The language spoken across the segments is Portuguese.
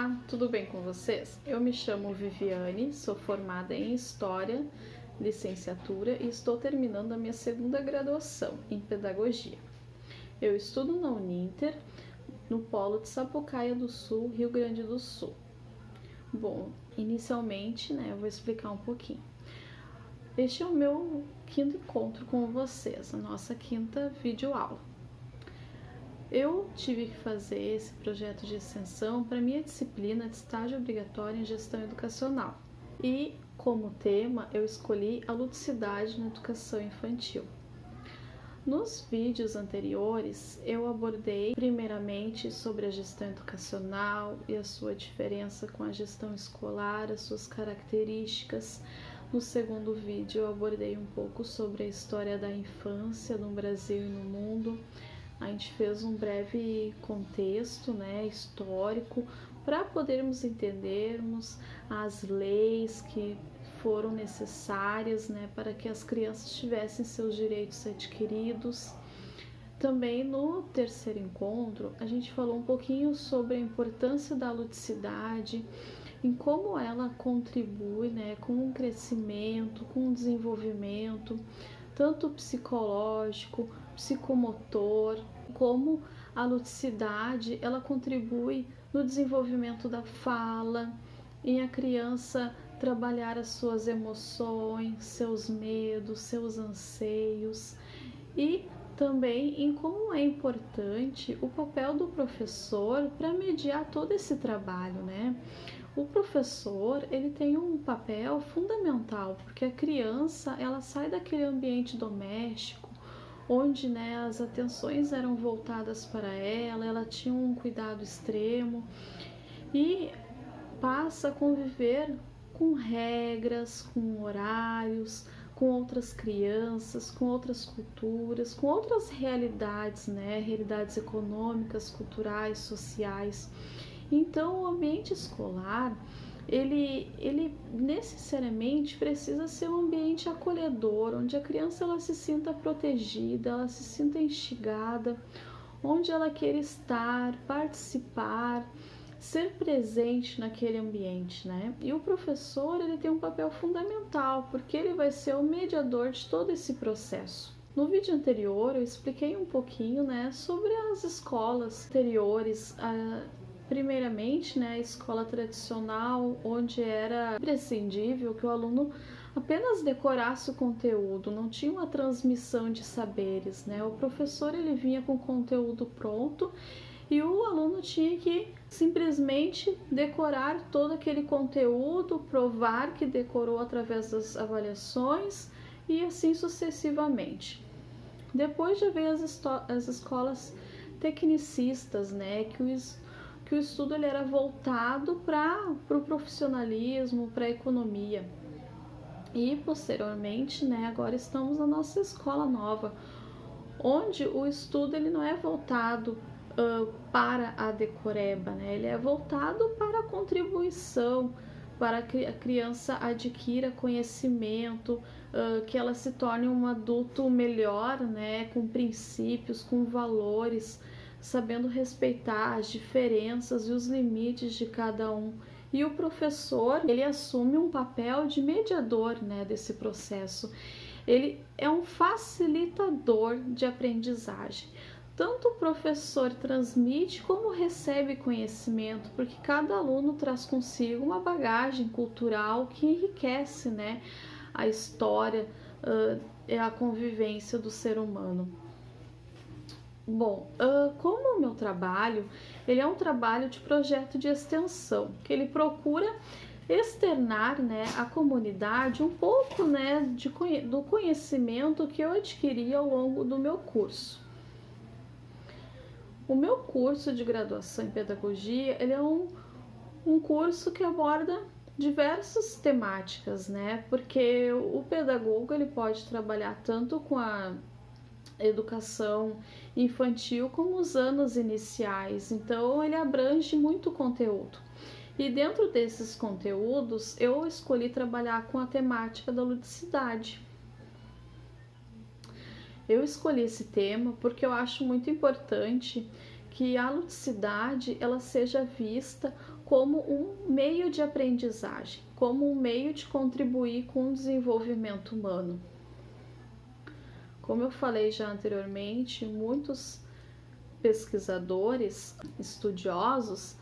Olá, tudo bem com vocês? Eu me chamo Viviane, sou formada em História, licenciatura e estou terminando a minha segunda graduação em Pedagogia. Eu estudo na Uninter, no Polo de Sapucaia do Sul, Rio Grande do Sul. Bom, inicialmente, eu vou explicar um pouquinho. Este é o meu quinto encontro com vocês, a nossa quinta videoaula. Eu tive que fazer esse projeto de extensão para minha disciplina de estágio obrigatório em gestão educacional. E como tema eu escolhi a ludicidade na educação infantil. Nos vídeos anteriores eu abordei primeiramente sobre a gestão educacional e a sua diferença com a gestão escolar, as suas características. No segundo vídeo eu abordei um pouco sobre a história da infância no Brasil e no mundo. A gente fez um breve contexto, histórico, para podermos entendermos as leis que foram necessárias, para que as crianças tivessem seus direitos adquiridos. Também no terceiro encontro, a gente falou um pouquinho sobre a importância da ludicidade, em como ela contribui, com o crescimento, com o desenvolvimento, tanto psicológico, psicomotor, como a ludicidade, ela contribui no desenvolvimento da fala, em a criança trabalhar as suas emoções, seus medos, seus anseios e também em como é importante o papel do professor para mediar todo esse trabalho, O professor, ele tem um papel fundamental, porque a criança, ela sai daquele ambiente doméstico, onde as atenções eram voltadas para ela, ela tinha um cuidado extremo e passa a conviver com regras, com horários, com outras crianças, com outras culturas, com outras realidades, realidades econômicas, culturais, sociais. Então, o ambiente escolar, ele necessariamente precisa ser um ambiente acolhedor, onde a criança ela se sinta protegida, ela se sinta instigada, onde ela queira estar, participar, ser presente naquele ambiente, E o professor, ele tem um papel fundamental, porque ele vai ser o mediador de todo esse processo. No vídeo anterior, eu expliquei um pouquinho, sobre as escolas anteriores, primeiramente, a escola tradicional, onde era imprescindível que o aluno apenas decorasse o conteúdo, não tinha uma transmissão de saberes, O professor, ele vinha com o conteúdo pronto e o aluno tinha que simplesmente decorar todo aquele conteúdo, provar que decorou através das avaliações e assim sucessivamente. Depois já veio as escolas tecnicistas, que o estudo ele era voltado para o profissionalismo, para a economia. E posteriormente, agora estamos na nossa escola nova, onde o estudo ele não é voltado para a decoreba, ele é voltado para a contribuição, para que a criança adquira conhecimento, que ela se torne um adulto melhor, com princípios, com valores, sabendo respeitar as diferenças e os limites de cada um. E o professor, ele assume um papel de mediador, desse processo. Ele é um facilitador de aprendizagem. Tanto o professor transmite como recebe conhecimento, porque cada aluno traz consigo uma bagagem cultural que enriquece, a história e a convivência do ser humano. Bom, como o meu trabalho, ele é um trabalho de projeto de extensão, que ele procura externar, à comunidade um pouco, do conhecimento que eu adquiri ao longo do meu curso. O meu curso de graduação em pedagogia, ele é um curso que aborda diversas temáticas, porque o pedagogo ele pode trabalhar tanto com a educação infantil como os anos iniciais, então ele abrange muito conteúdo. E dentro desses conteúdos, eu escolhi trabalhar com a temática da ludicidade. Eu escolhi esse tema porque eu acho muito importante que a ludicidade ela seja vista como um meio de aprendizagem, como um meio de contribuir com o desenvolvimento humano. Como eu falei já anteriormente, muitos pesquisadores, estudiosos,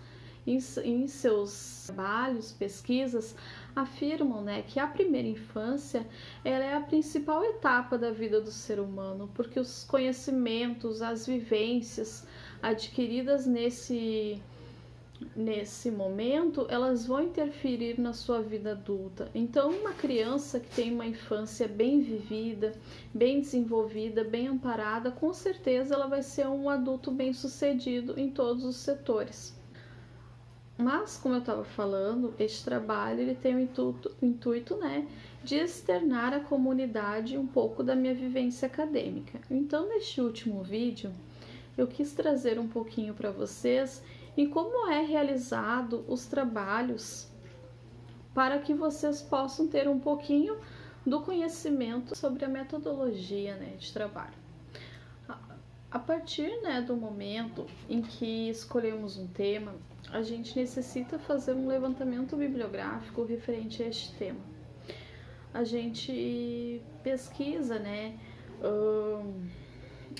em seus trabalhos, pesquisas, afirmam, né, que a primeira infância ela é a principal etapa da vida do ser humano, porque os conhecimentos, as vivências adquiridas nesse momento, elas vão interferir na sua vida adulta. Então, uma criança que tem uma infância bem vivida, bem desenvolvida, bem amparada, com certeza ela vai ser um adulto bem-sucedido em todos os setores. Mas, como eu estava falando, este trabalho ele tem o intuito, né, de externar à comunidade um pouco da minha vivência acadêmica. Então, neste último vídeo, eu quis trazer um pouquinho para vocês em como é realizado os trabalhos para que vocês possam ter um pouquinho do conhecimento sobre a metodologia, né, de trabalho. A partir, né, do momento em que escolhemos um tema, a gente necessita fazer um levantamento bibliográfico referente a este tema. A gente pesquisa, né,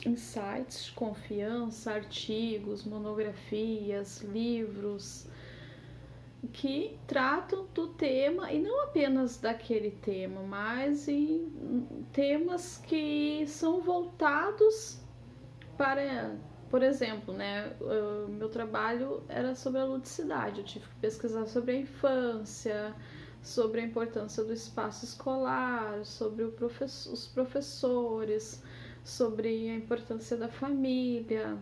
em sites de confiança, artigos, monografias, livros que tratam do tema e não apenas daquele tema, mas em temas que são voltados para, por exemplo, né, meu trabalho era sobre a ludicidade, eu tive que pesquisar sobre a infância, sobre a importância do espaço escolar, sobre os professores, sobre a importância da família.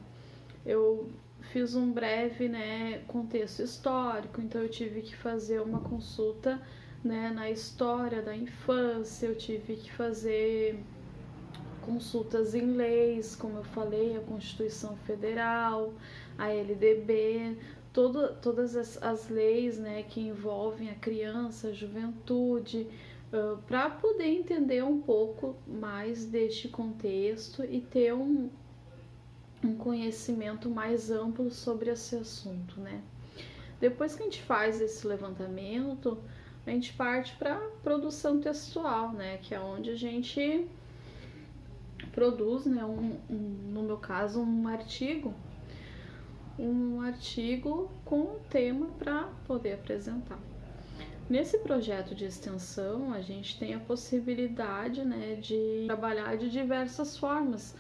Eu fiz um breve, né, contexto histórico, então eu tive que fazer uma consulta, né, na história da infância, eu tive que fazer consultas em leis, como eu falei, a Constituição Federal, a LDB, todas as leis, né, que envolvem a criança, a juventude, para poder entender um pouco mais deste contexto e ter um conhecimento mais amplo sobre esse assunto, né? Depois que a gente faz esse levantamento, a gente parte para a produção textual, né, que é onde a gente produz, né, no meu caso, um artigo com um tema para poder apresentar. Nesse projeto de extensão, a gente tem a possibilidade, né, de trabalhar de diversas formas,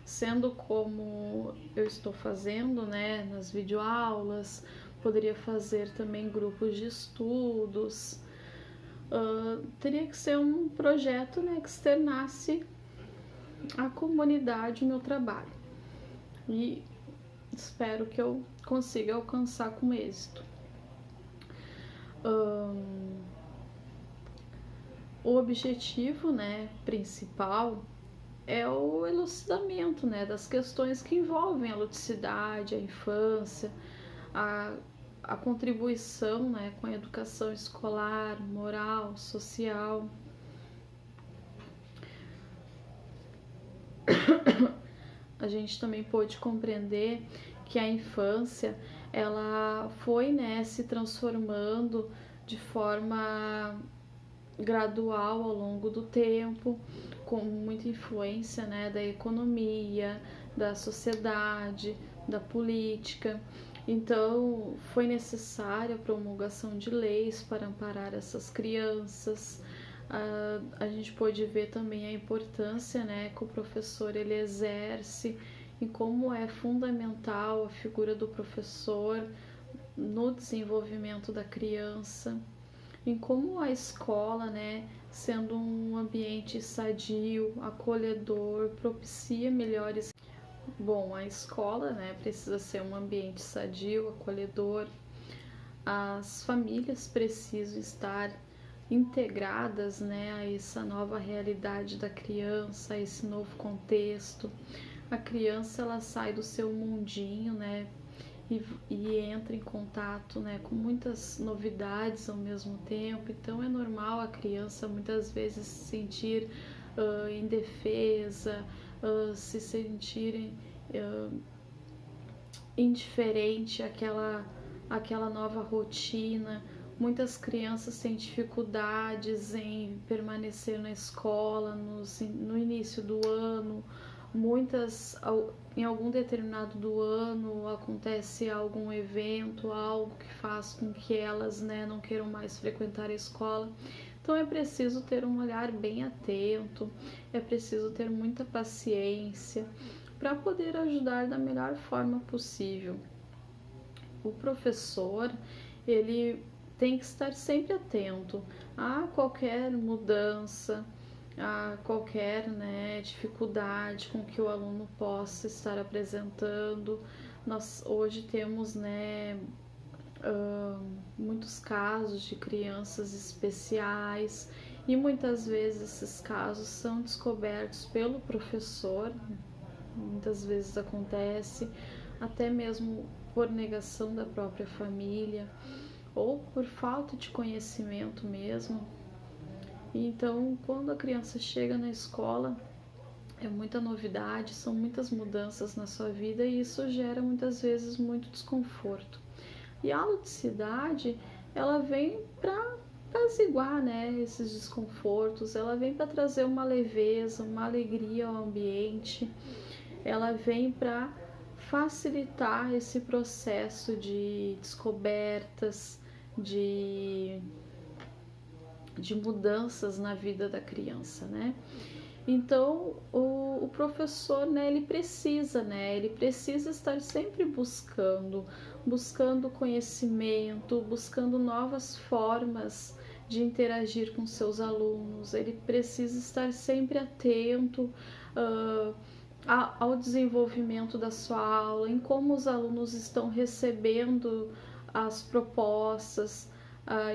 sendo como eu estou fazendo, né, nas videoaulas, poderia fazer também grupos de estudos, teria que ser um projeto, né, que externasse à comunidade o meu trabalho, e espero que eu consiga alcançar com êxito. O objetivo, né, principal é o elucidamento, né, das questões que envolvem a ludicidade, a infância, a contribuição, né, com a educação escolar, moral, social. A gente também pôde compreender que a infância ela foi, né, se transformando de forma gradual ao longo do tempo, com muita influência, né, da economia, da sociedade, da política. Então, foi necessária a promulgação de leis para amparar essas crianças. A gente pôde ver também a importância, né, que o professor ele exerce e como é fundamental a figura do professor no desenvolvimento da criança, em como a escola, né, sendo um ambiente sadio, acolhedor, propicia melhores. Bom, a escola, né, precisa ser um ambiente sadio, acolhedor. As famílias precisam estar integradas, né, a essa nova realidade da criança, a esse novo contexto. A criança ela sai do seu mundinho, né, e entra em contato, né, com muitas novidades ao mesmo tempo. Então é normal a criança muitas vezes se sentir indefesa, se sentir indiferente àquela nova rotina. Muitas crianças têm dificuldades em permanecer na escola no início do ano. Muitas, em algum determinado do ano, acontece algum evento, algo que faz com que elas, né, não queiram mais frequentar a escola. Então é preciso ter um olhar bem atento, é preciso ter muita paciência para poder ajudar da melhor forma possível. O professor, ele tem que estar sempre atento a qualquer mudança, a qualquer, né, dificuldade com que o aluno possa estar apresentando. Nós hoje temos, né, muitos casos de crianças especiais e muitas vezes esses casos são descobertos pelo professor. Muitas vezes acontece até mesmo por negação da própria família ou por falta de conhecimento mesmo. Então, quando a criança chega na escola, é muita novidade, são muitas mudanças na sua vida e isso gera muitas vezes muito desconforto. E a ludicidade, ela vem para apaziguar, né, esses desconfortos, ela vem para trazer uma leveza, uma alegria ao ambiente, ela vem para facilitar esse processo de descobertas, de mudanças na vida da criança, né? Então, o professor, né, ele precisa estar sempre buscando conhecimento, buscando novas formas de interagir com seus alunos, ele precisa estar sempre atento ao desenvolvimento da sua aula, em como os alunos estão recebendo as propostas,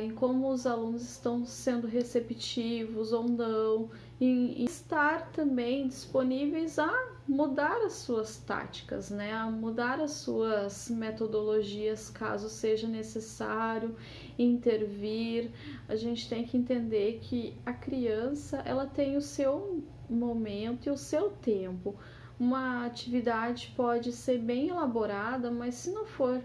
em como os alunos estão sendo receptivos ou não, e estar também disponíveis a mudar as suas táticas, né? A mudar as suas metodologias caso seja necessário intervir. A gente tem que entender que a criança, ela tem o seu momento e o seu tempo. Uma atividade pode ser bem elaborada, mas se não for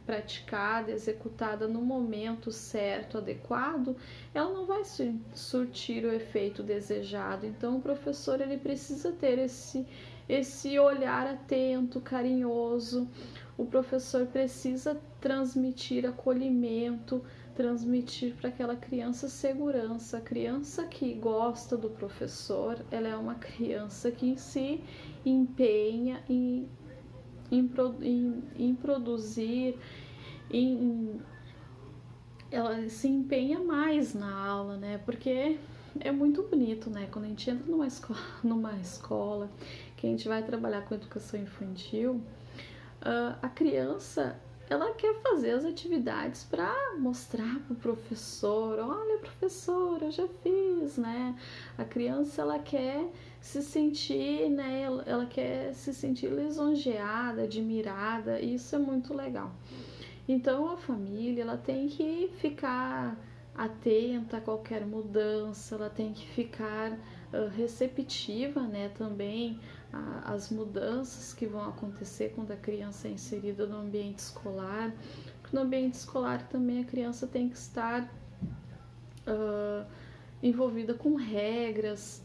praticada, executada no momento certo, adequado, ela não vai surtir o efeito desejado. Então, o professor, ele precisa ter esse olhar atento, carinhoso. O professor precisa transmitir acolhimento, transmitir para aquela criança segurança. A criança que gosta do professor, ela é uma criança que se empenha em produzir, ela se empenha mais na aula, né? Porque é muito bonito, né? Quando a gente entra numa escola que a gente vai trabalhar com educação infantil, a criança, ela quer fazer as atividades para mostrar para o professor, olha, professor, eu já fiz, né? A criança, ela quer se sentir, né? Ela quer se sentir lisonjeada, admirada, e isso é muito legal. Então, a família, ela tem que ficar atenta a qualquer mudança, ela tem que ficar receptiva, né, também às mudanças que vão acontecer quando a criança é inserida no ambiente escolar. No ambiente escolar também a criança tem que estar envolvida com regras,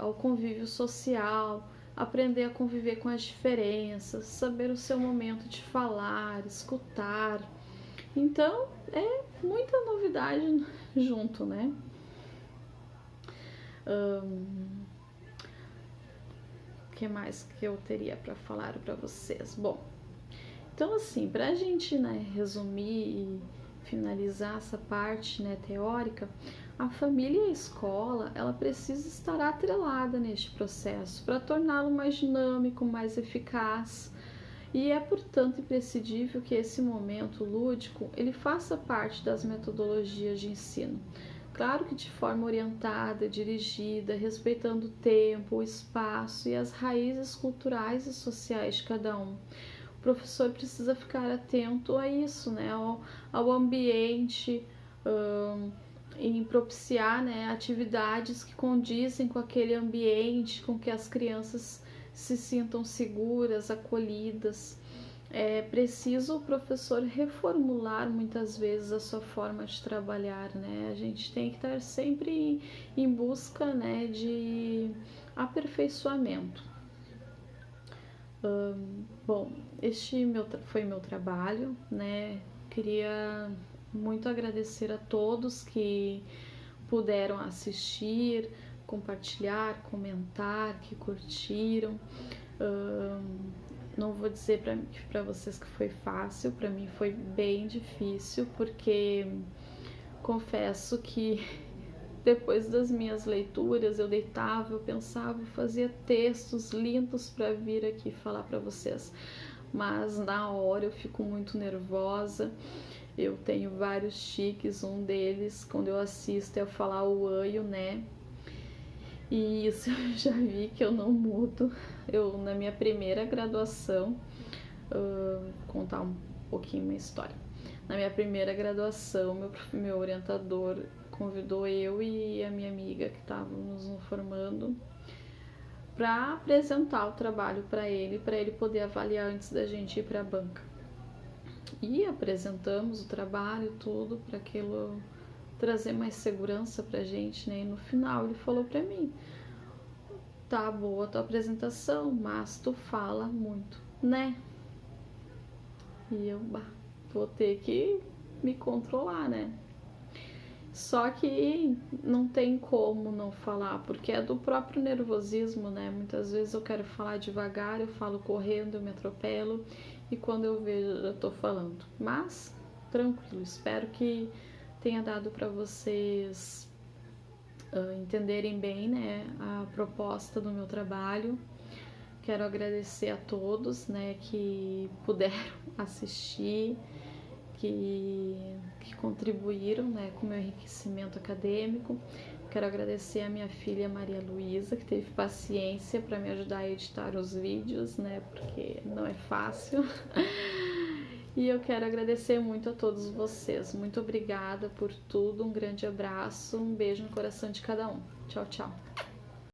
ao convívio social, aprender a conviver com as diferenças, saber o seu momento de falar, escutar. Então, é muita novidade junto, né? O que mais que eu teria para falar para vocês? Bom, então assim, para a gente, né, resumir e finalizar essa parte, né, teórica, a família e a escola, ela precisa estar atrelada neste processo para torná-lo mais dinâmico, mais eficaz. E é, portanto, imprescindível que esse momento lúdico ele faça parte das metodologias de ensino. Claro que de forma orientada, dirigida, respeitando o tempo, o espaço e as raízes culturais e sociais de cada um. O professor precisa ficar atento a isso, né, ao ambiente, em propiciar, né, atividades que condizem com aquele ambiente, com que as crianças se sintam seguras, acolhidas. é preciso o professor reformular muitas vezes a sua forma de trabalhar, né? A gente tem que estar sempre em busca, né, de aperfeiçoamento. Bom, este foi meu trabalho, né? Queria muito agradecer a todos que puderam assistir, compartilhar, comentar, que curtiram. Não vou dizer para vocês que foi fácil, para mim foi bem difícil, porque confesso que depois das minhas leituras eu deitava, eu pensava, eu fazia textos lindos para vir aqui falar para vocês, mas na hora eu fico muito nervosa. Eu tenho vários tiques, um deles, quando eu assisto, é eu falar o oi, o né. E isso eu já vi que eu não mudo. Eu, na minha primeira graduação, contar um pouquinho uma história. Na minha primeira graduação, meu orientador convidou eu e a minha amiga que estávamos nos formando para apresentar o trabalho para ele poder avaliar antes da gente ir para a banca. E apresentamos o trabalho, tudo, para aquilo trazer mais segurança para a gente, né? E no final ele falou para mim: tá boa a tua apresentação, mas tu fala muito, né? E eu, vou ter que me controlar, né? Só que não tem como não falar, porque é do próprio nervosismo, né? Muitas vezes eu quero falar devagar, eu falo correndo, eu me atropelo, e quando eu vejo, eu tô falando. Mas, tranquilo, espero que tenha dado para vocês entenderem bem, né, a proposta do meu trabalho. Quero agradecer a todos, né, que puderam assistir, que contribuíram, né, com o meu enriquecimento acadêmico. Quero agradecer a minha filha Maria Luísa, que teve paciência para me ajudar a editar os vídeos, né, porque não é fácil. E eu quero agradecer muito a todos vocês. Muito obrigada por tudo, um grande abraço, um beijo no coração de cada um. Tchau, tchau.